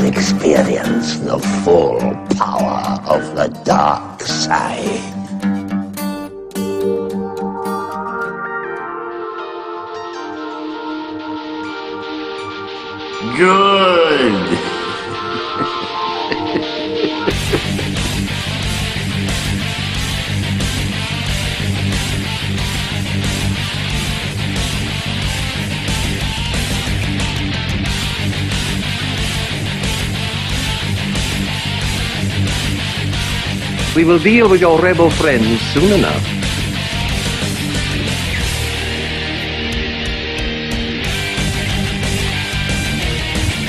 experience the full power of the dark side. Good! We will deal with your rebel friends soon enough.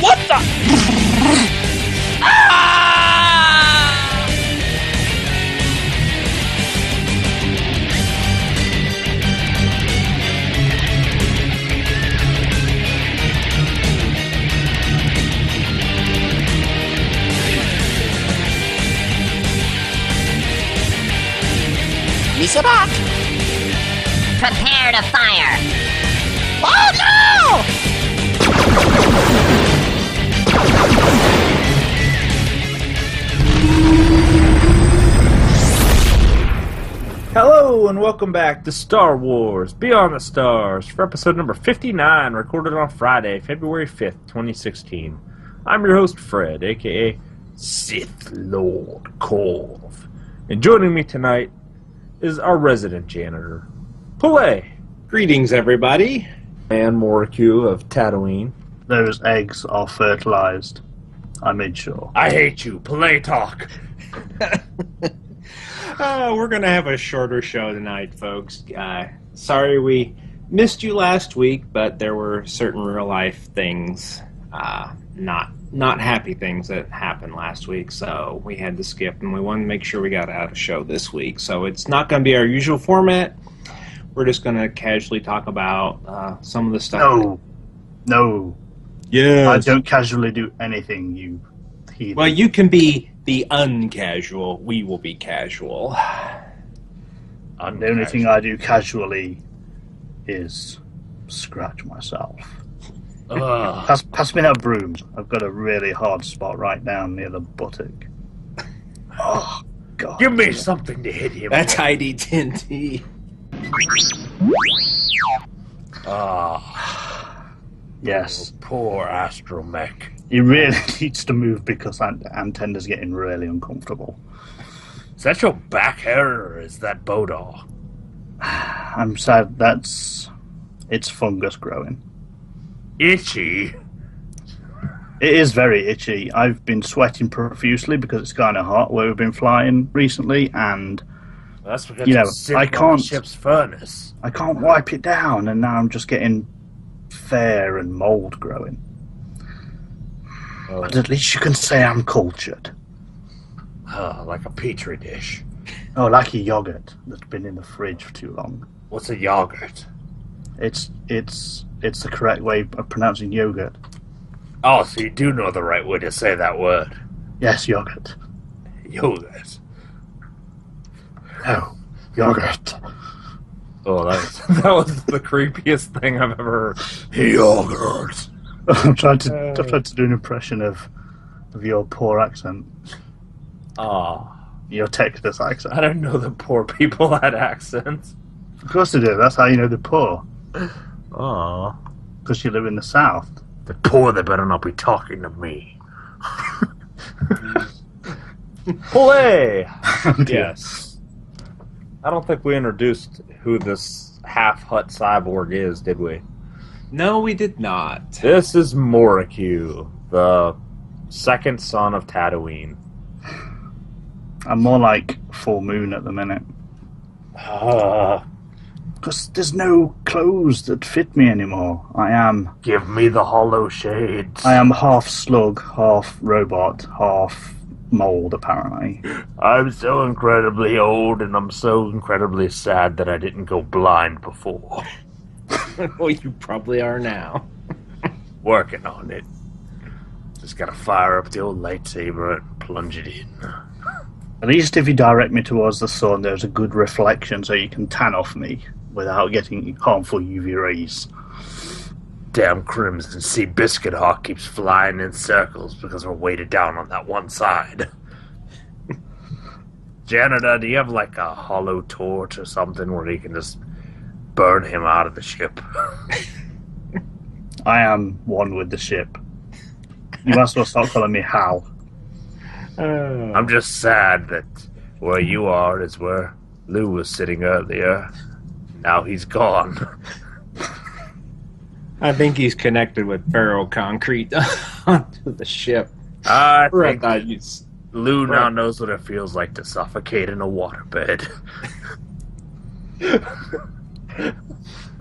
What the? Misa back! Prepare to fire! Oh no! Hello and welcome back to Star Wars Beyond the Stars for episode number 59, recorded on Friday, February 5th, 2016. I'm your host, Fred, aka Sith Lord Corv. And joining me tonight is our resident janitor, Pallais. Greetings, everybody. And Mori of Tatooine. Those eggs are fertilized. I made sure. I hate you, Pallais talk. We're going to have a shorter show tonight, folks. Sorry we missed you last week, but there were certain real-life things, not happy things that happened last week, so we had to skip, and we wanted to make sure we got out a show this week. So it's not going to be our usual format. We're just going to casually talk about some of the stuff. No. Yeah. I don't casually do anything, you heathen. Well, you can be the uncasual. We will be casual. The only thing I do casually is scratch myself. Pass me that broom. I've got a really hard spot right down near the buttock. Oh, God. Give me something to hit him. That's ID10T. Yes. Poor astromech. He really needs to move because Antenna's getting really uncomfortable. Is that your back hair or is that Bodor? I'm sad it's fungus growing. Itchy. It is very itchy. I've been sweating profusely because it's kind of hot where we've been flying recently, and That's because I can't. on the ship's furnace. I can't wipe it down, and now I'm just getting fair and mold growing. But at least you can say I'm cultured. Like a petri dish. Oh, like a yogurt that's been in the fridge for too long. What's a yogurt? It's the correct way of pronouncing yogurt. Oh, so you do know the right way to say that word. Yes, yogurt. Yogurt. No, yogurt. Oh, that was the creepiest thing I've ever heard. Yogurt. I'm trying to do an impression of your poor accent. Your Texas accent. I didn't know that poor people had accents. Of course they do. That's how you know they're poor. Oh. Because you live in the South. They're poor, they better not be talking to me. Pallais! Yes. I don't think we introduced who this half-hut cyborg is, did we? No, we did not. This is Mori, the second son of Tatooine. I'm more like full moon at the minute. Because there's no clothes that fit me anymore. Give me the hollow shades. I am half slug, half robot, half mold, apparently. I'm so incredibly old, and I'm so incredibly sad that I didn't go blind before. Well, you probably are now. Working on it. Just gotta fire up the old lightsaber and plunge it in. At least if you direct me towards the sun, there's a good reflection so you can tan off me without getting harmful UV rays. Damn Crimson Sea Biscuit Hawk keeps flying in circles because we're weighted down on that one side. Janitor, do you have like a hollow torch or something where you can just burn him out of the ship? I am one with the ship. You must well stop calling me Hal. I'm just sad that where you are is where Lou was sitting earlier. Now he's gone. I think he's connected with ferroconcrete onto the ship. I think thought you'd... Lou now knows what it feels like to suffocate in a waterbed.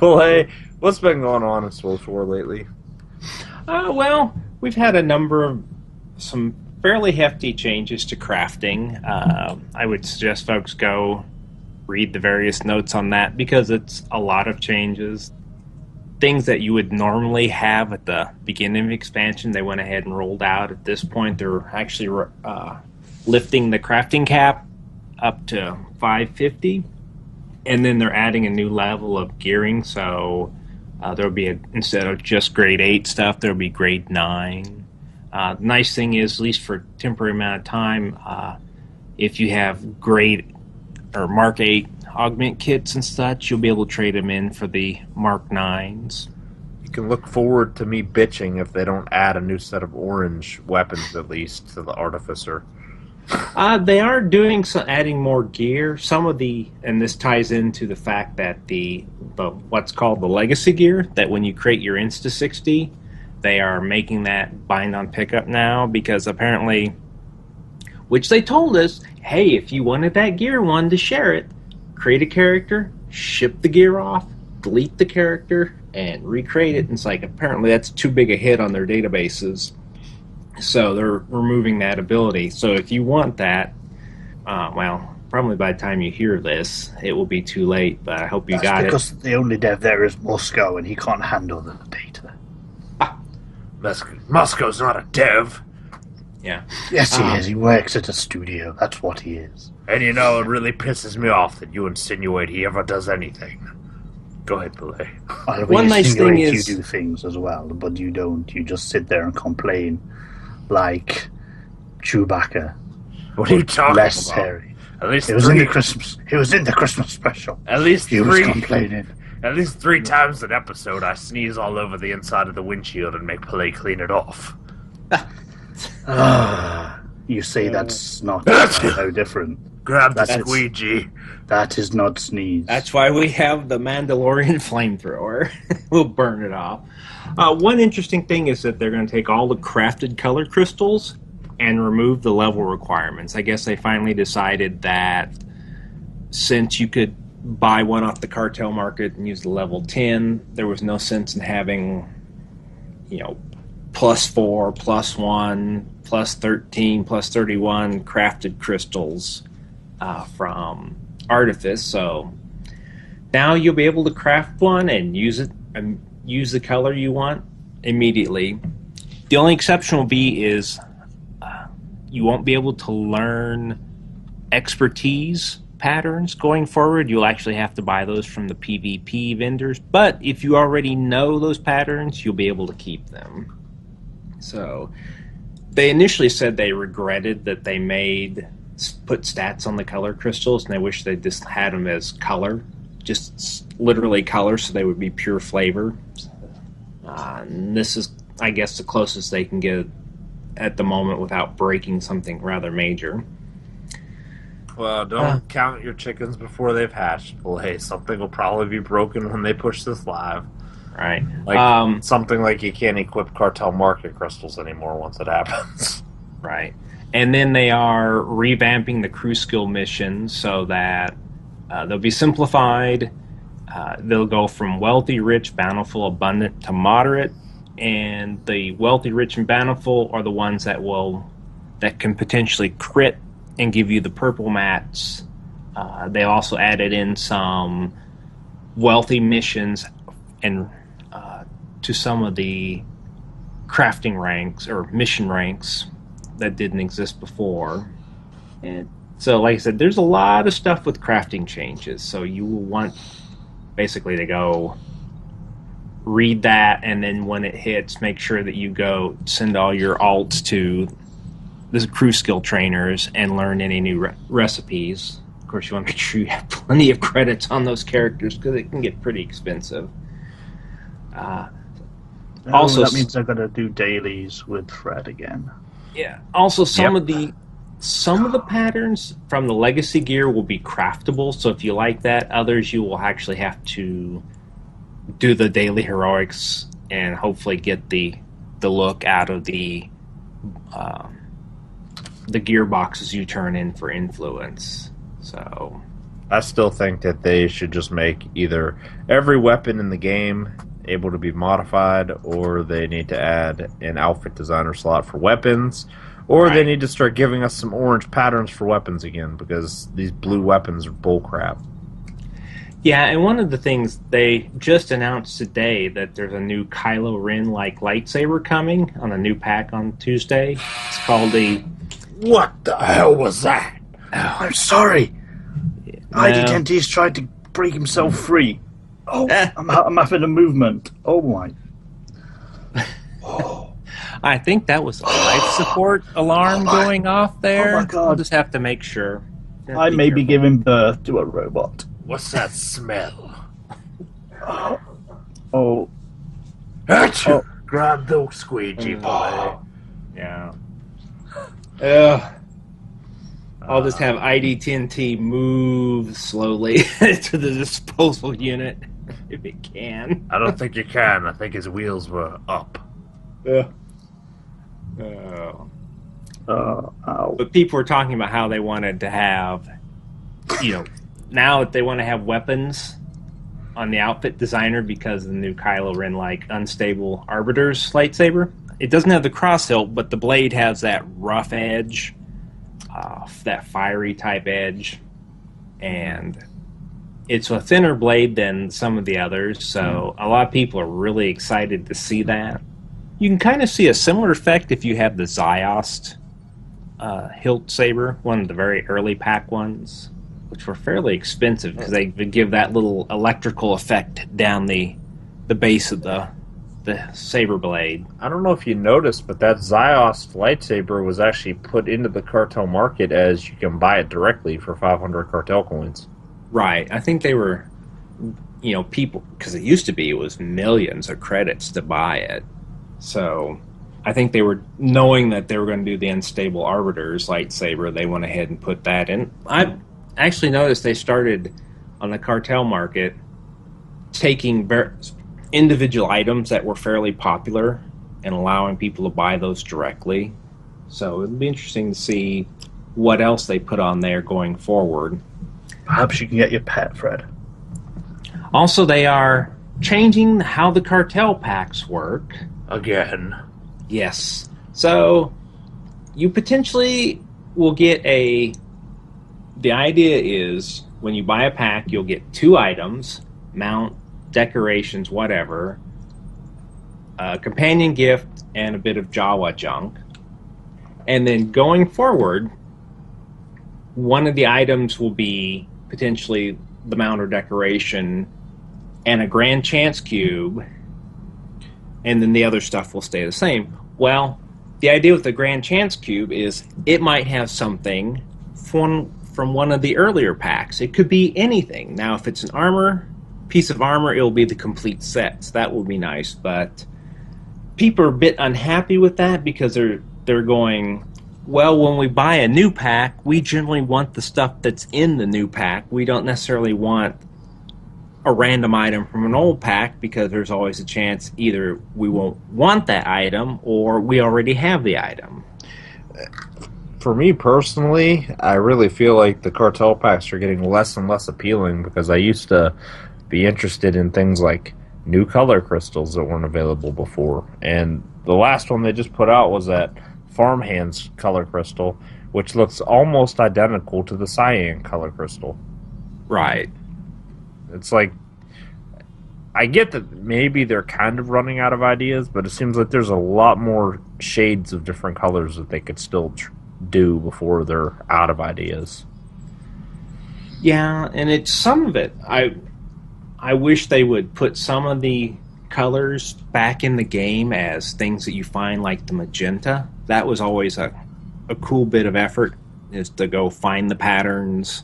Well, hey, what's been going on in SWTOR lately? Well, we've had a number of some fairly hefty changes to crafting. I would suggest folks go read the various notes on that because it's a lot of changes. Things that you would normally have at the beginning of expansion, they went ahead and rolled out. At this point, they're actually lifting the crafting cap up to 550, and then they're adding a new level of gearing. So there'll be instead of just grade 8 stuff, there'll be grade 9. The nice thing is, at least for a temporary amount of time, if you have grade or Mark 8 augment kits and such, you'll be able to trade them in for the Mark 9s. You can look forward to me bitching if they don't add a new set of orange weapons, at least, to the Artificer. They are doing adding more gear. Some of and this ties into the fact that the what's called the legacy gear, that when you create your Insta-60, they are making that bind on pickup now, because apparently, which they told us, hey, if you wanted that gear, wanted to share it, create a character, ship the gear off, delete the character, and recreate it. And it's like, apparently that's too big a hit on their databases, so they're removing that ability. So if you want that, well, probably by the time you hear this, it will be too late, but I hope you got it. Because the only dev there is Moscow, and he can't handle the data. Moscow's not a dev. Yeah. Yes, he is. He works at a studio. That's what he is. And you know, it really pisses me off that you insinuate he ever does anything. Go ahead, Pallais. Well, One nice thing is you do things as well, but you don't. You just sit there and complain like Chewbacca. What are you talking less about? Hairy. At least It was in the Christmas. It was in the Christmas special. At least he was complaining. At least 3 times an episode, I sneeze all over the inside of the windshield and make Pallais clean it off. You say that's not so different. Grab the squeegee. That is not sneeze. That's why we have the Mandalorian flamethrower. We'll burn it off. One interesting thing is that they're going to take all the crafted color crystals and remove the level requirements. I guess they finally decided that since you could buy one off the cartel market and use the level 10, there was no sense in having, +4, +1, +13, +31 crafted crystals from Artifice. So now you'll be able to craft one and use it and use the color you want immediately. The only exception will be is you won't be able to learn expertise patterns going forward. You'll actually have to buy those from the PvP vendors, but if you already know those patterns, you'll be able to keep them. So they initially said they regretted that they put stats on the color crystals, and they wish they just had them as color, just literally color, so they would be pure flavor. And this is, I guess, the closest they can get at the moment without breaking something rather major. Well, don't count your chickens before they've hatched. Well, hey, something will probably be broken when they push this live. Right. Like something like you can't equip cartel market crystals anymore once it happens. Right. And then they are revamping the crew skill missions so that they'll be simplified. They'll go from wealthy, rich, bountiful, abundant to moderate. And the wealthy, rich, and bountiful are the ones that can potentially crit and give you the purple mats. They also added in some wealthy missions and to some of the crafting ranks or mission ranks that didn't exist before. And so, like I said, there's a lot of stuff with crafting changes. So you will want basically to go read that, and then when it hits, make sure that you go send all your alts to the crew skill trainers and learn any new recipes. Of course, you want to make sure you have plenty of credits on those characters because it can get pretty expensive. Also, that means I've got to do dailies with Fred again. Yeah. Also, some of the patterns from the legacy gear will be craftable. So if you like that, others you will actually have to do the daily heroics and hopefully get the look out of the gearboxes you turn in for influence. So I still think that they should just make either every weapon in the game able to be modified, or they need to add an outfit designer slot for weapons, or they need to start giving us some orange patterns for weapons again, because these blue weapons are bullcrap. Yeah, and one of the things they just announced today that there's a new Kylo Ren-like lightsaber coming on a new pack on Tuesday. It's called the... What the hell was that? Oh, I'm sorry. ID10T's tried to break himself free. Oh, I'm having a movement. Oh, my. Oh. I think that was a life support alarm going off there. Oh, my God. We'll just have to make sure. I may be giving birth to a robot. What's that smell? Oh. Achoo! Grab the squeegee boy. Yeah. I'll just have ID10T move slowly to the disposal unit if it can. I don't think you can. I think his wheels were up. But people were talking about how they wanted to have, now that they want to have weapons on the outfit designer because of the new Kylo Ren-like unstable Arbiter's lightsaber. It doesn't have the cross hilt, but the blade has that rough edge, that fiery type edge, and it's a thinner blade than some of the others, so a lot of people are really excited to see that. You can kind of see a similar effect if you have the Ziost hilt saber, one of the very early pack ones, which were fairly expensive because they would give that little electrical effect down the base of the saber blade. I don't know if you noticed, but that Ziost lightsaber was actually put into the cartel market as you can buy it directly for 500 cartel coins. Right. I think they were, people, because it was millions of credits to buy it. So I think they were, knowing that they were going to do the unstable Arbiter's lightsaber, they went ahead and put that in. I actually noticed they started on the cartel market taking individual items that were fairly popular and allowing people to buy those directly. So it'll be interesting to see what else they put on there going forward. Perhaps you can get your pet, Fred. Also, they are changing how the cartel packs work. Again. Yes. So you potentially will get the idea is when you buy a pack, you'll get 2 items, mount, decorations, whatever, a companion gift, and a bit of Jawa junk. And then going forward, one of the items will be potentially the mount or decoration and a grand chance cube, and then the other stuff will stay the same. Well, the idea with the grand chance cube is it might have something from one of the earlier packs. It could be anything. Now, if it's an piece of armor, it'll be the complete set. So that will be nice, but people are a bit unhappy with that because they're going, well, when we buy a new pack, we generally want the stuff that's in the new pack. We don't necessarily want a random item from an old pack because there's always a chance either we won't want that item or we already have the item. For me personally, I really feel like the cartel packs are getting less and less appealing because I used to be interested in things like new color crystals that weren't available before. And the last one they just put out was that Farmhands color crystal, which looks almost identical to the Cyan color crystal. Right. It's like, I get that maybe they're kind of running out of ideas, but it seems like there's a lot more shades of different colors that they could still do before they're out of ideas. Yeah, and it's some of it. I wish they would put some of the colors back in the game as things that you find, like the magenta. That was always a cool bit of effort, is to go find the patterns.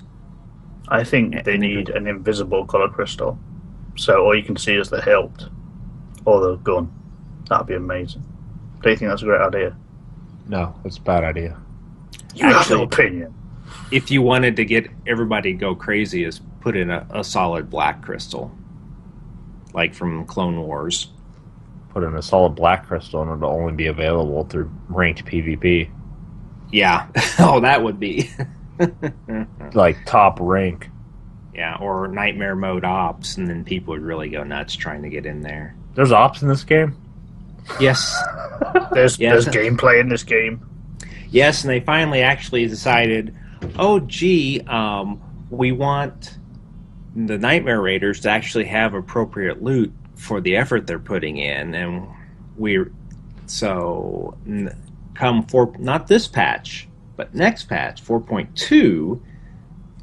I think they need an invisible color crystal, so all you can see is the hilt or the gun. That'd be amazing. Do you think that's a great idea? No, it's a bad idea. You have no opinion. If you wanted to get everybody to go crazy, is put in a solid black crystal, like from Clone Wars. Put in a solid black crystal and it'll only be available through ranked PvP. Yeah. Oh, that would be. Like top rank. Yeah, or Nightmare Mode Ops, and then people would really go nuts trying to get in there. There's ops in this game? Yes. There's gameplay in this game. Yes, and they finally actually decided, oh, gee, we want the Nightmare Raiders to actually have appropriate loot for the effort they're putting in, and not this patch, but next patch, 4.2,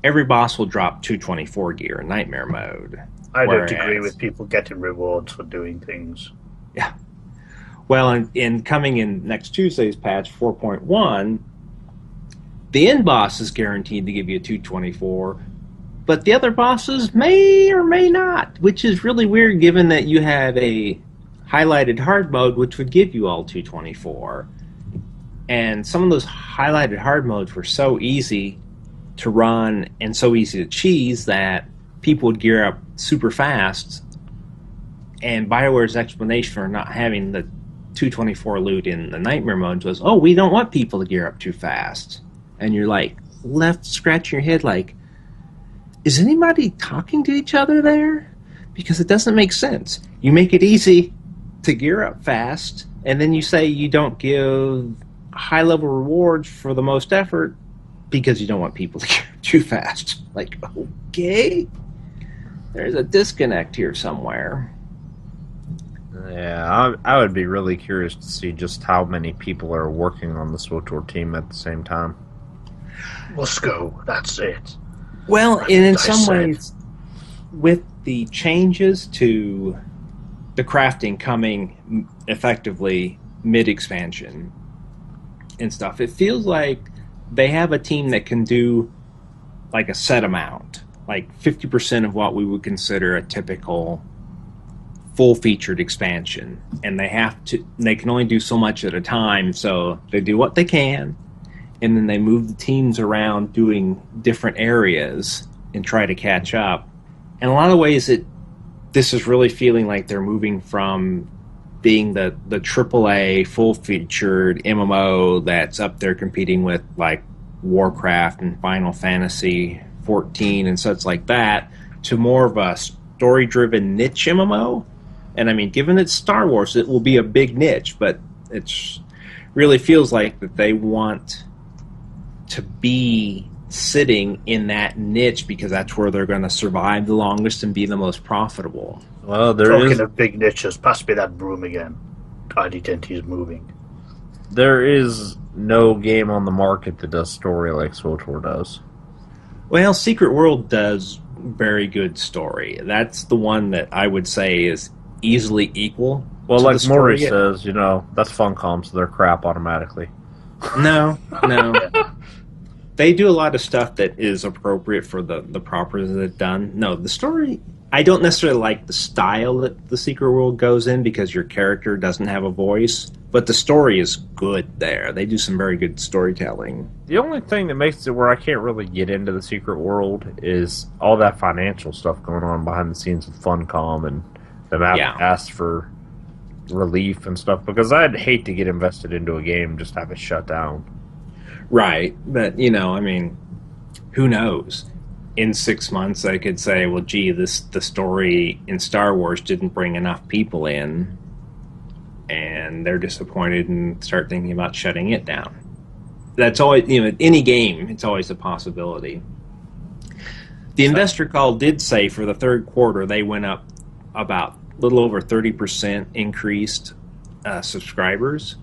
every boss will drop 224 gear in Nightmare Mode. I don't agree with people getting rewards for doing things. Yeah. Well, in coming in next Tuesday's patch, 4.1, the end boss is guaranteed to give you a 224, but the other bosses may or may not, which is really weird given that you had a highlighted hard mode which would give you all 224. And some of those highlighted hard modes were so easy to run and so easy to cheese that people would gear up super fast. And BioWare's explanation for not having the 224 loot in the Nightmare modes was, oh, we don't want people to gear up too fast. And you're like, left scratching your head like, is anybody talking to each other there? Because it doesn't make sense. You make it easy to gear up fast, and then you say you don't give high-level rewards for the most effort because you don't want people to gear up too fast. Like, okay, there's a disconnect here somewhere. Yeah, I would be really curious to see just how many people are working on the SWTOR team at the same time. Let's go. That's it. Well, and in some ways, with the changes to the crafting coming effectively mid-expansion and stuff, it feels like they have a team that can do like a set amount, like 50% of what we would consider a typical full-featured expansion, and they can only do so much at a time, so they do what they can, and then they move the teams around doing different areas and try to catch up. In a lot of ways, this is really feeling like they're moving from being the AAA full-featured MMO that's up there competing with like Warcraft and Final Fantasy 14 and such like that, to more of a story-driven niche MMO. And I mean, given it's Star Wars, it will be a big niche, but it really feels like that they want to be sitting in that niche because that's where they're going to survive the longest and be the most profitable. Well, Talking of big niches, pass me that broom again. ID10T is moving. There is no game on the market that does story like SWTOR does. Well, Secret World does very good story. That's the one that I would say is easily equal. Well, like Mori says, that's Funcom, so they're crap automatically. No. They do a lot of stuff that is appropriate for the properties that they've done. No, the story, I don't necessarily like the style that the Secret World goes in because your character doesn't have a voice, but the story is good there. They do some very good storytelling. The only thing that makes it where I can't really get into the Secret World is all that financial stuff going on behind the scenes with Funcom and them having asked for relief and stuff, because I'd hate to get invested into a game and just have it shut down. Right, but, I mean, who knows? In 6 months, they could say, well, gee, the story in Star Wars didn't bring enough people in, and they're disappointed and start thinking about shutting it down. That's always, any game, it's always a possibility. The investor call did say for the third quarter, they went up about a little over 30% increased subscribers,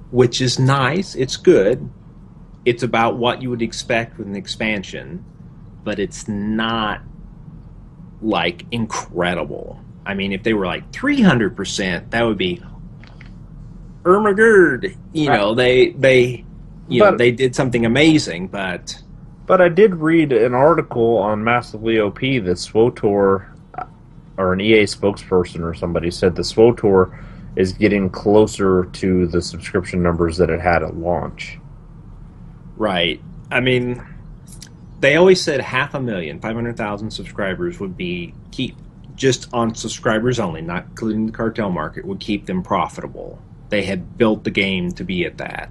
which is nice. It's good. It's about what you would expect with an expansion, but it's not like incredible. I mean, if they were like 300%, that would be Ermagerd. You know, they did something amazing, but I did read an article on Massively OP that SWTOR, or an EA spokesperson or somebody, said the SWTOR is getting closer to the subscription numbers that it had at launch. Right. I mean, they always said 500,000, 500,000 subscribers would be keep just on subscribers only, not including the cartel market, would keep them profitable. They had built the game to be at that.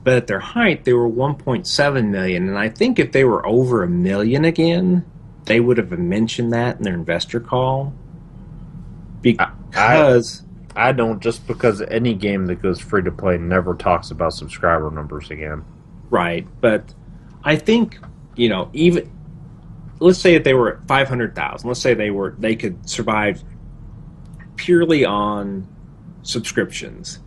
But at their height, they were 1.7 million, and I think if they were over 1 million again, they would have mentioned that in their investor call. Because I don't, just because any game that goes free to play never talks about subscriber numbers again. Right, but I think, you know, even let's say if they were at 500,000, let's say they could survive purely on subscriptions.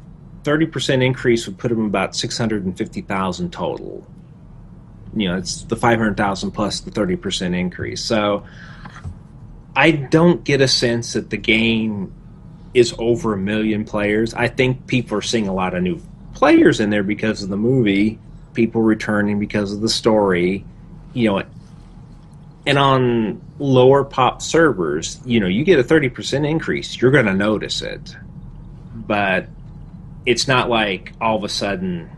30% increase would put them about 650,000 total. You know, it's the 500,000 plus the 30% increase. So I don't get a sense that the game is over 1 million players. I think people are seeing a lot of new players in there because of the movie, people returning because of the story, you know. And on lower pop servers, you know, you get a 30% increase, you're going to notice it. But it's not like all of a sudden,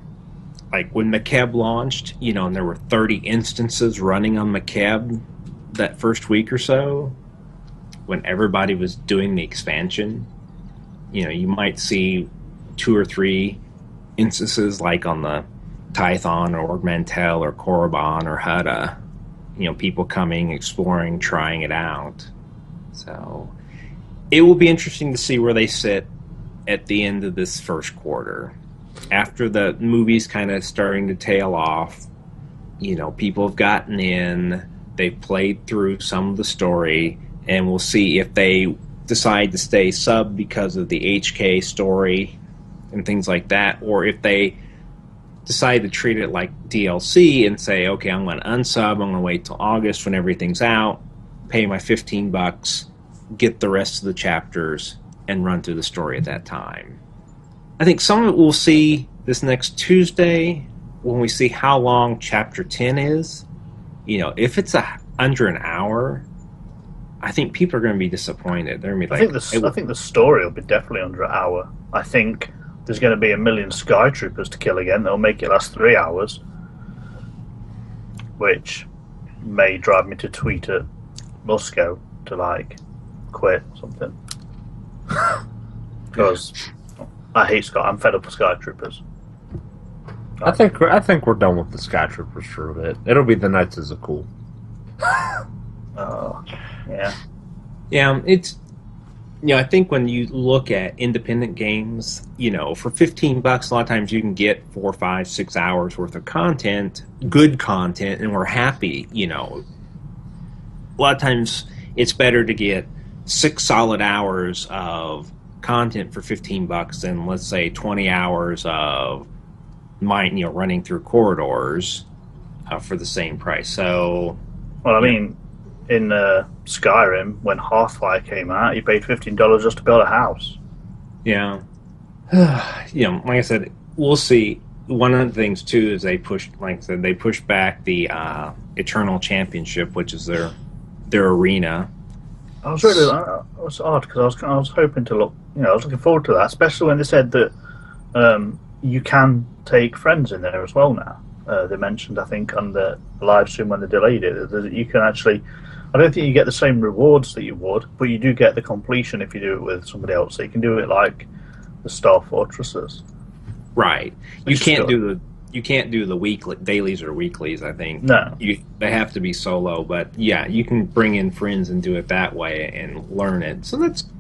like when McKeb launched, you know, and there were 30 instances running on McKeb that first week or so, when everybody was doing the expansion, you know, you might see 2 or 3 instances like on the Tython or Orgmantel or Korriban or Hutta, you know, people coming, exploring, trying it out. So it will be interesting to see where they sit at the end of this first quarter. After the movie's kind of starting to tail off, you know, people have gotten in, they've played through some of the story, and we'll see if they decide to stay sub because of the HK story and things like that, or if they decide to treat it like DLC and say, okay, I'm going to unsub, I'm going to wait till August when everything's out, pay my $15, get the rest of the chapters, and run through the story at that time. I think some of it we'll see this next Tuesday when we see how long Chapter 10 is. You know, if it's under an hour, I think people are going to be disappointed. They're going to be like, I think the story will be definitely under an hour. I think there's going to be 1 million Sky Troopers to kill again. They'll make it last 3 hours, which may drive me to tweet at Musco to like quit something. Because I hate Sky. I'm fed up with Sky Troopers. I think we're done with the Sky Troopers for a bit. It'll be the Knights of Zakul. Oh, yeah. Yeah, it's, you know, I think when you look at independent games, you know, for $15, a lot of times you can get 4, 5, 6 hours worth of content, good content, and we're happy, you know. A lot of times it's better to get 6 solid hours of content for $15 than, let's say, 20 hours of running through corridors for the same price. So, well, I mean, in Skyrim, when Hearthfire came out, you paid $15 just to build a house. Yeah. You know, like I said, we'll see. One of the things too is they pushed back the Eternal Championship, which is their arena. It was odd because I was hoping to look. You know, I was looking forward to that, especially when they said that you can take friends in there as well now. They mentioned, I think, on the live stream when they delayed it, that you can actually. I don't think you get the same rewards that you would, but you do get the completion if you do it with somebody else. So you can do it like the Star Fortresses. Right. You can't do the weekly dailies or weeklies, I think. No. They have to be solo, but yeah, you can bring in friends and do it that way and learn it. So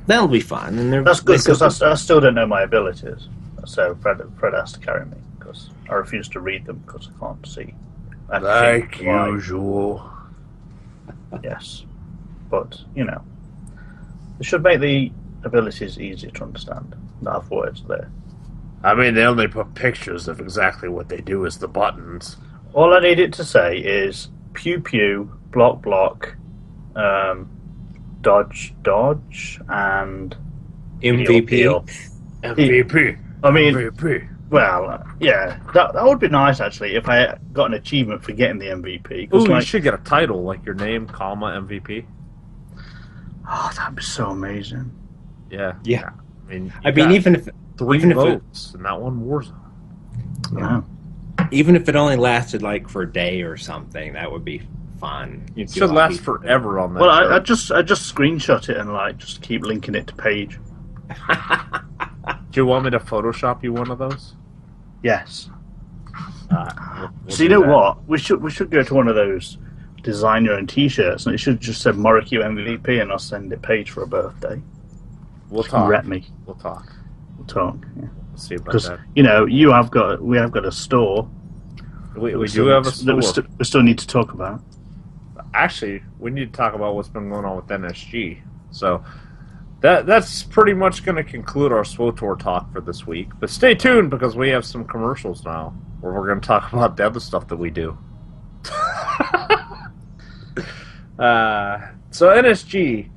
that'll be fun. And that's good because I still don't know my abilities. So Fred has to carry me because I refuse to read them because I can't see. Like usual. Yes. But, you know, they should make the abilities easier to understand, not have words there. I mean, they only put pictures of exactly what they do as the buttons. All I need it to say is pew pew, block block, Dodge, and MVP. MVP. I mean, MVP. well, yeah, that would be nice actually if I got an achievement for getting the MVP. Ooh, 'cause, you like, should get a title like your name, comma MVP. oh, that'd be so amazing. Yeah. Yeah. I mean, Even if 3 even if it- votes in that one Warzone. Yeah. even if it only lasted like for a day or something, that would be fun. You'd It get should a lot of last people. forever on that. Well, show. I just screenshot it and like just keep linking it to page. Do you want me to Photoshop you one of those? Yes. We'll So you do know that. what? We should go to one of those design your own T-shirts, and it should just say Moriq MVP, and I'll send it Paige for a birthday. We'll She can talk. rep me. We'll talk. We'll talk. Yeah. We'll see about Because that. you know we have got a store. We that do have a that store. we still need to talk about. Actually, we need to talk about what's been going on with NSG. So that's pretty much going to conclude our SWTOR talk for this week. But stay tuned because we have some commercials now where we're going to talk about the other stuff that we do. So NSG,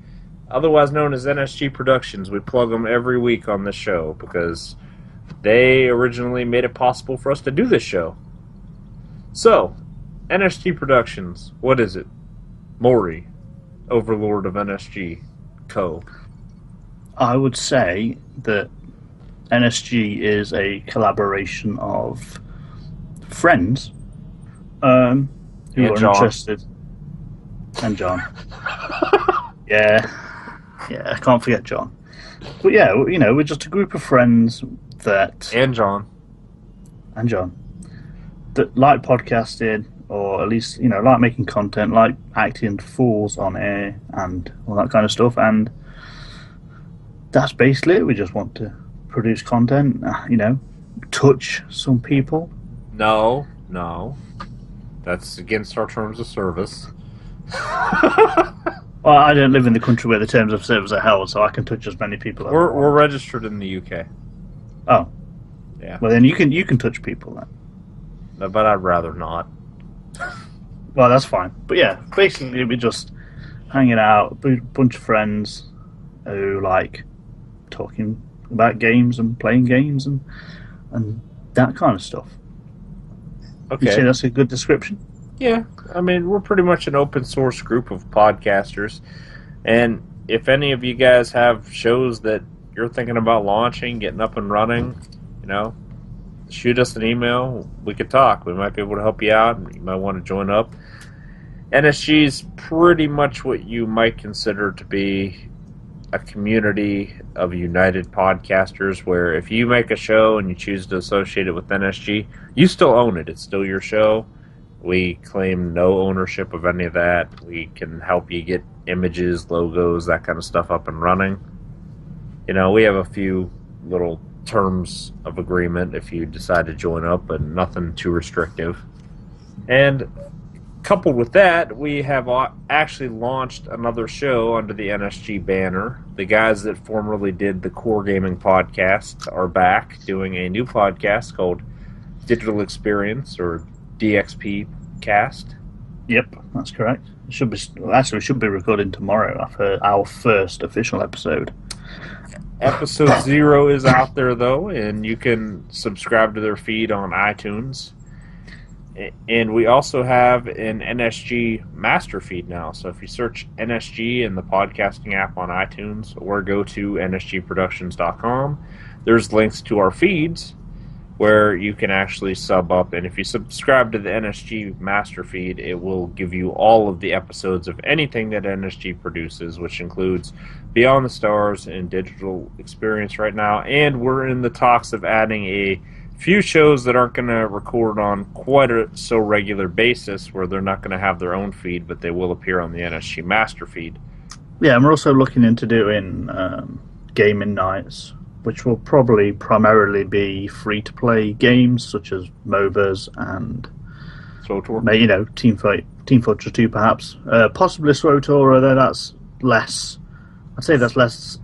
otherwise known as NSG Productions, we plug them every week on this show because they originally made it possible for us to do this show. So, NSG Productions, what is it? Mori, overlord of NSG Co. I would say that NSG is a collaboration of friends who And are John. interested. And John. Yeah, I can't forget John. But yeah, you know, we're just a group of friends that And John. and John that like podcasting, or at least you know like making content, like acting fools on air and all that kind of stuff. And that's basically it. We just want to produce content, you know, touch some people. No. That's against our terms of service. Well, I don't live in the country where the terms of service are held, so I can touch as many people as I We're want. registered in the UK. Oh, Yeah. well then you can touch people then. But I'd rather not. Well, that's fine. But yeah, basically we're just hanging out, a bunch of friends who like talking about games and playing games and that kind of stuff. You say Okay. that's a good description? Yeah. I mean, we're pretty much an open source group of podcasters. And if any of you guys have shows that you're thinking about launching, getting up and running, you know, shoot us an email. We could talk. We might be able to help you out. You might want to join up. NSG is pretty much what you might consider to be a community of united podcasters where if you make a show and you choose to associate it with NSG, you still own it. It's still your show. We claim no ownership of any of that. We can help you get images, logos, that kind of stuff up and running. You know, we have a few little terms of agreement if you decide to join up, but nothing too restrictive. And coupled with that, we have actually launched another show under the NSG banner. The guys that formerly did the Core Gaming podcast are back doing a new podcast called Digital Experience, or DXP Cast. Yep, that's correct. It should be actually should be recording tomorrow after our first official episode. Episode 0 is out there, though, and you can subscribe to their feed on iTunes. And we also have an NSG master feed now. So if you search NSG in the podcasting app on iTunes or go to nsgproductions.com, there's links to our feeds where you can actually sub up. And if you subscribe to the NSG master feed, it will give you all of the episodes of anything that NSG produces, which includes Beyond the Stars and Digital Experience right now. And we're in the talks of adding a few shows that aren't going to record on quite a so regular basis, where they're not going to have their own feed, but they will appear on the NSG master feed. Yeah, and we're also looking into doing gaming nights, which will probably primarily be free-to-play games such as MOBAs and SWTOR. you know, Team Fortress 2 perhaps. Possibly SWTOR, although that's less. I'd say that's less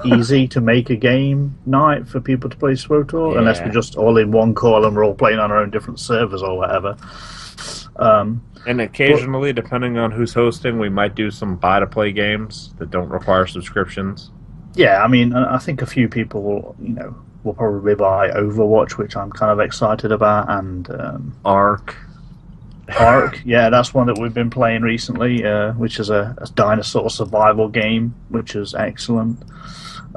easy to make a game night for people to play SWTOR, unless we're just all in one call and we're all playing on our own different servers or whatever. And occasionally, depending on who's hosting, we might do some buy-to-play games that don't require subscriptions. Yeah, I mean, I think a few people will probably buy Overwatch, which I'm kind of excited about, and Ark. Yeah, that's one that we've been playing recently, which is a dinosaur survival game, which is excellent.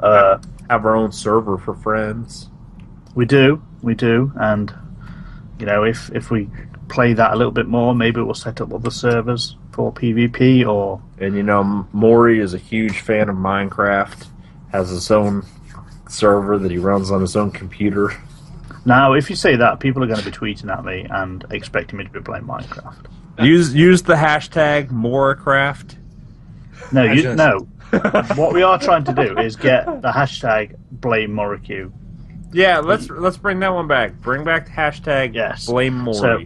Have our own server for friends. We do, and if we play that a little bit more, maybe we'll set up other servers for PvP or. And Mori is a huge fan of Minecraft. Has his own server that he runs on his own computer. Now, if you say that, people are going to be tweeting at me and expecting me to be playing Minecraft. Use the hashtag Moracraft. No. What we are trying to do is get the hashtag Blame Moriq. Yeah, let's bring that one back. Bring back the hashtag Blame Mori. So,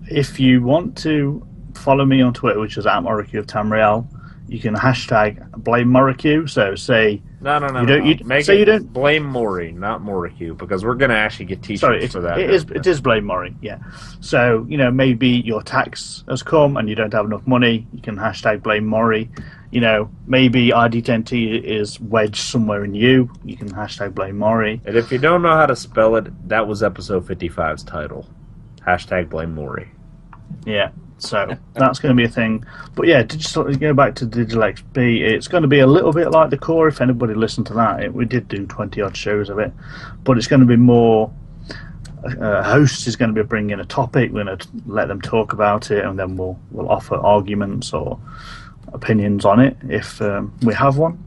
if you want to follow me on Twitter, which is @Moriq of Tamriel, you can hashtag Blame Moriq. So say no. You don't blame Mori, not Moriq, because we're going to actually get t-shirts for that. It is Blame Mori. Yeah. So maybe your tax has come and you don't have enough money. You can hashtag Blame Mori. Maybe ID10T is wedged somewhere in you. You can hashtag Blame Mori. And if you don't know how to spell it, that was episode 55's title. Hashtag Blame Mori. Yeah. So that's going to be a thing. But yeah, to go back to Digital XP, it's going to be a little bit like the core. If anybody listened to that, we did do 20-odd shows of it. But it's going to be more... host is going to be bringing a topic. We're going to let them talk about it, and then we'll offer arguments or opinions on it if we have one.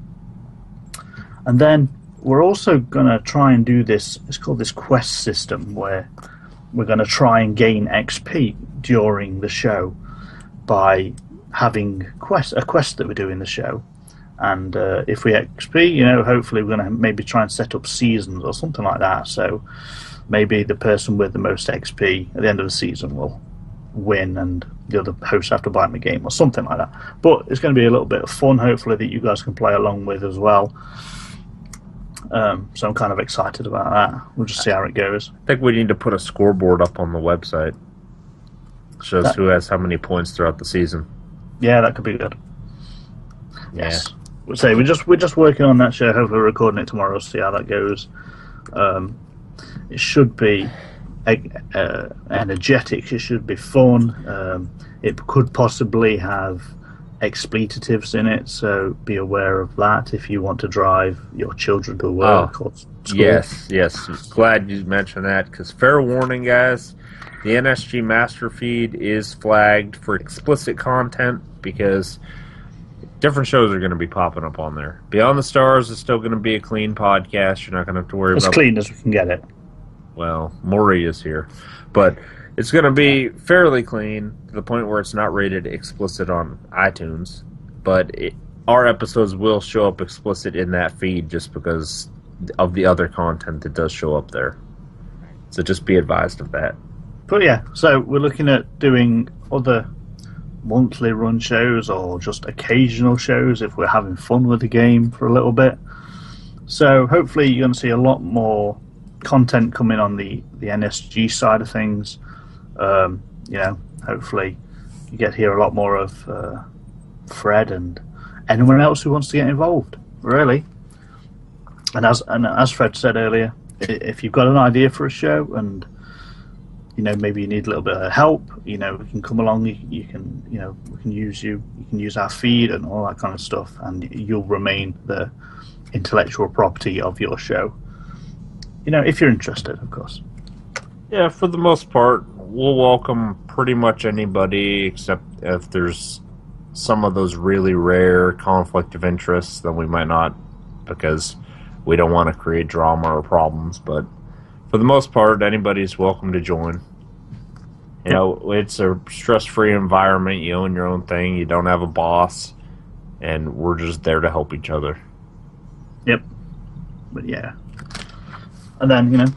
And then we're also going to try and do this. It's called this quest system, where we're going to try and gain XP during the show by having a quest that we do in the show. And if we XP, hopefully we're going to maybe try and set up seasons or something like that. So maybe the person with the most XP at the end of the season will win and the other hosts have to buy them a game or something like that. But it's going to be a little bit of fun, hopefully, that you guys can play along with as well. So I'm kind of excited about that. We'll just see how it goes. I think we need to put a scoreboard up on the website. Shows who has how many points throughout the season. Yeah, that could be good. Yeah. Yes. We're just working on that show. Hopefully, we're recording it tomorrow. See how that goes. It should be energetic. It should be fun. It could possibly have expletives in it, so be aware of that if you want to drive your children to work or school. Yes. Glad you mentioned that, because fair warning, guys, the NSG master feed is flagged for explicit content because different shows are going to be popping up on there. Beyond the Stars is still going to be a clean podcast. You're not going to have to worry about as clean as we can get it. Well, Mori is here, but it's going to be fairly clean to the point where it's not rated explicit on iTunes, but our episodes will show up explicit in that feed just because of the other content that does show up there. So just be advised of that. But yeah, so we're looking at doing other monthly run shows or just occasional shows if we're having fun with the game for a little bit. So hopefully you're going to see a lot more content coming on the NSG side of things. Hopefully you get to hear a lot more of Fred and anyone else who wants to get involved, really. And as Fred said earlier, if you've got an idea for a show and maybe you need a little bit of help, we can come along. We can use you. You can use our feed and all that kind of stuff, and you'll remain the intellectual property of your show. If you're interested, of course. Yeah, for the most part, we'll welcome pretty much anybody, except if there's some of those really rare conflict of interest, then we might not, because we don't want to create drama or problems. But for the most part, anybody's welcome to join. It's a stress-free environment. You own your own thing. You don't have a boss, and we're just there to help each other. Yep. But yeah. And then,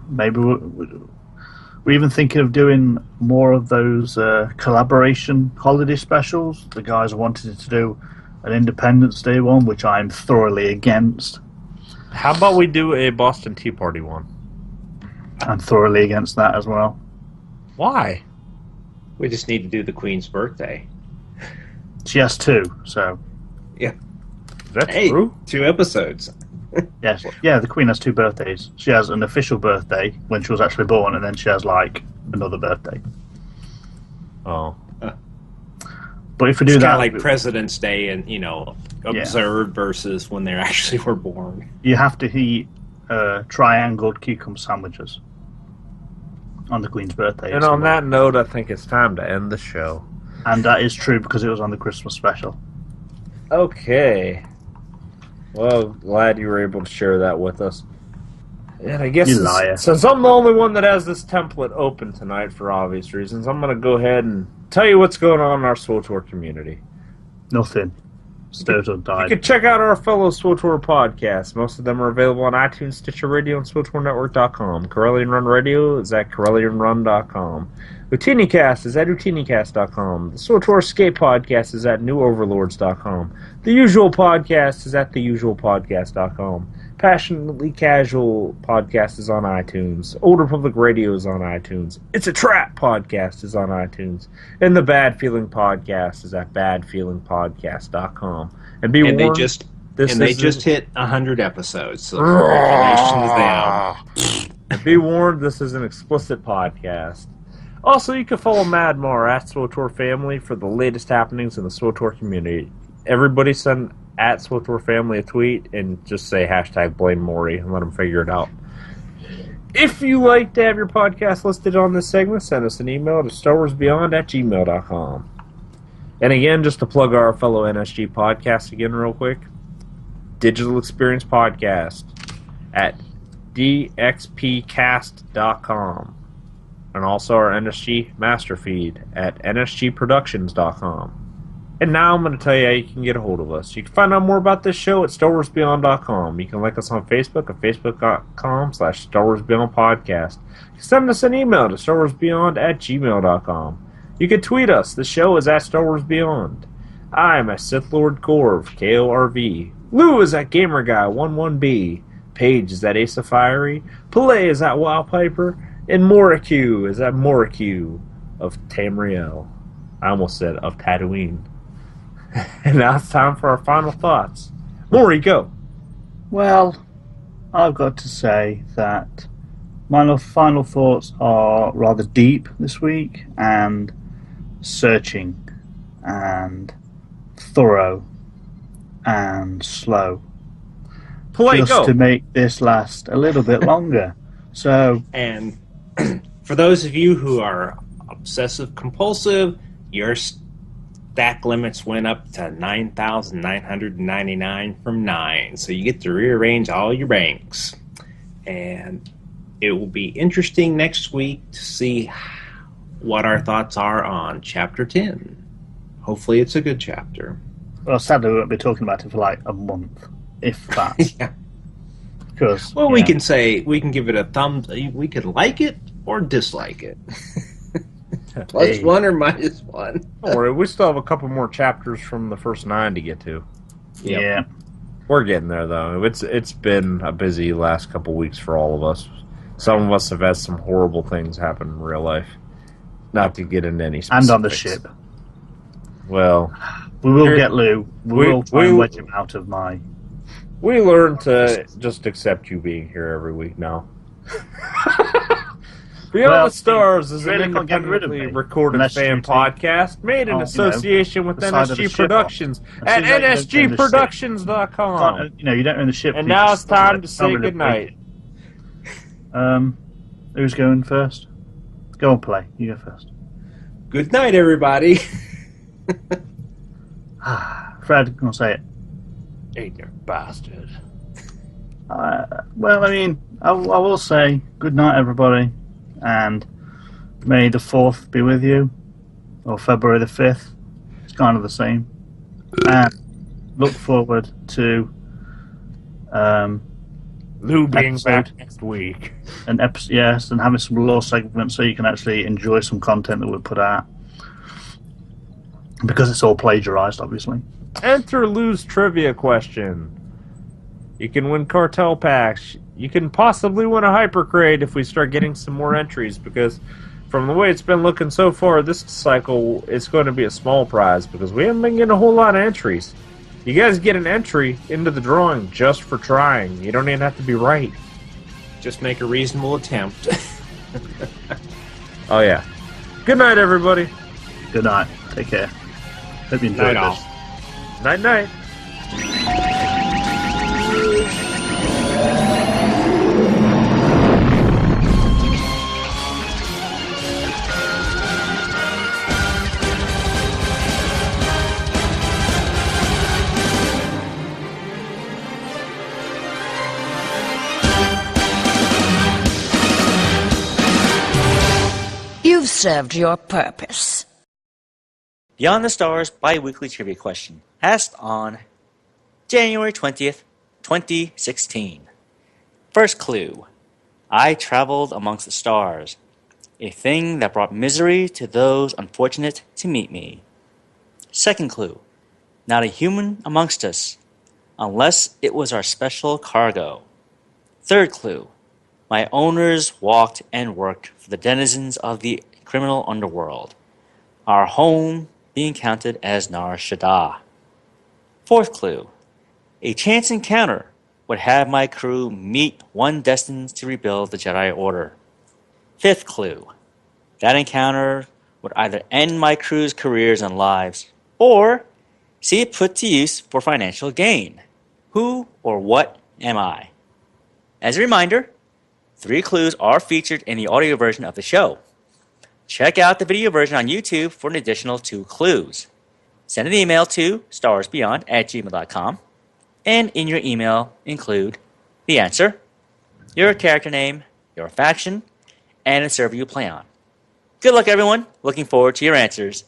maybe we're even thinking of doing more of those collaboration holiday specials. The guys wanted to do an Independence Day one, which I'm thoroughly against. How about we do a Boston Tea Party one? I'm thoroughly against that as well. Why? We just need to do the Queen's birthday. She has 2, so... Yeah. That's true. 2 episodes. Yes. Yeah, the Queen has 2 birthdays. She has an official birthday when she was actually born, and then she has, like, another birthday. Oh. But if we do It's that... kind of like President's Day and, observed versus when they actually were born. You have to eat triangled cucumber sandwiches on the Queen's birthday. And on that note, I think it's time to end the show. And that is true because it was on the Christmas special. Okay. Well, glad you were able to share that with us. And I guess You liar. since I'm the only one that has this template open tonight for obvious reasons, I'm going to go ahead and tell you what's going on in our SWTOR community. Nothing. SWTOR died. You can check out our fellow SWTOR podcasts. Most of them are available on iTunes, Stitcher Radio, and SWTORnetwork.com. Corellian Run Radio is at CorellianRun.com. UtiniCast is at UtiniCast.com. The SWTOR Escape Podcast is at NewOverlords.com. The Usual Podcast is at TheUsualPodcast.com. Passionately Casual Podcast is on iTunes. Old Republic Radio is on iTunes. It's a Trap Podcast is on iTunes. And the Bad Feeling Podcast is at BadFeelingPodcast.com. And be warned, They just hit 100 episodes, so congratulations to them. be warned, this is an explicit podcast. Also, you can follow Madmar at SWTOR Family for the latest happenings in the SWTOR community. Everybody send at SWTOR Family a tweet and just say hashtag blame Mori and let them figure it out. If you like to have your podcast listed on this segment, send us an email to StarWarsBeyond@gmail.com. And again, just to plug our fellow NSG podcast again real quick, Digital Experience Podcast at dxpcast.com. And also our NSG master feed at nsgproductions.com. And now I'm going to tell you how you can get a hold of us. You can find out more about this show at StarWarsBeyond.com. You can like us on Facebook at Facebook.com/StarWarsBeyondPodcast. You can send us an email to StarWarsBeyond@gmail.com. You can tweet us. The show is at StarWarsBeyond. I'm at Sith Lord Korv, KORV. Lou is at GamerGuy11B. Paige is at Ace of Fiery. Pallais is at Wildpiper. And Moriq is at Moriq of Tamriel. I almost said of Tatooine. And now it's time for our final thoughts. Mori, go. Well, I've got to say that my final thoughts are rather deep this week and searching and thorough and slow. Play, just go. to make this last a little bit longer. So, And for those of you who are obsessive compulsive, your stack limits went up to 9,999 from 9. So you get to rearrange all your banks. And it will be interesting next week to see what our thoughts are on Chapter 10. Hopefully it's a good chapter. well, sadly, we won't be talking about it for like a month, if that. Yeah. Because, Well, we can say, we can give it a thumbs, we could like it or dislike it. Plus Hey. 1 or minus 1. Don't worry, we still have a couple more chapters from the first 9 to get to. Yep. Yeah. We're getting there, though. It's been a busy last couple weeks for all of us. Some of us have had some horrible things happen in real life. Not to get into any specifics. And on the ship. Well, We will Here- get Lou. We will try and wedge him out of my... we learned to just accept you being here every week now. Beyond Well, the Stars is really an can't get rid of independently me. recorded Unless fan you take- podcast made in association with the side of the NSG ship Productions off. at As soon as you own the ship. nsgproductions.com. You know, you don't own the ship. And you now just it's time like to say permanent goodnight. break. Who's going first? Go on, Play. You go first. Good night, everybody. Fred, go on, say it. Ain't you bastard. Well, I mean, I will say good night, everybody, and may the 4th be with you, or February the 5th. It's kind of the same. And look forward to Lou being episode. back next week. an episode, yes, and having some lore segments so you can actually enjoy some content that we put out. Because it's all plagiarized, obviously. Enter Lou's trivia question. You can win cartel packs. You can possibly win a hypercrate if we start getting some more entries, because from the way it's been looking so far this cycle, it's going to be a small prize because we haven't been getting a whole lot of entries. You guys get an entry into the drawing just for trying. You don't even have to be right. Just make a reasonable attempt. Oh, yeah. Good night, everybody. Good night. Take care. Hope you enjoyed Night this. all. Night-night. You've served your purpose. Beyond the Stars bi-weekly trivia question, asked on January 20th, 2016. First clue. I traveled amongst the stars, a thing that brought misery to those unfortunate to meet me. Second clue. Not a human amongst us, unless it was our special cargo. Third clue. My owners walked and worked for the denizens of the criminal underworld, our home being counted as Nar Shaddaa. Fourth clue. A chance encounter would have my crew meet one destined to rebuild the Jedi Order. Fifth clue. That encounter would either end my crew's careers and lives, or see it put to use for financial gain. Who or what am I? As a reminder, 3 clues are featured in the audio version of the show. Check out the video version on YouTube for an additional 2 clues. Send an email to StarWarsBeyond@gmail.com, and in your email include the answer, your character name, your faction, and a server you play on. Good luck, everyone. Looking forward to your answers.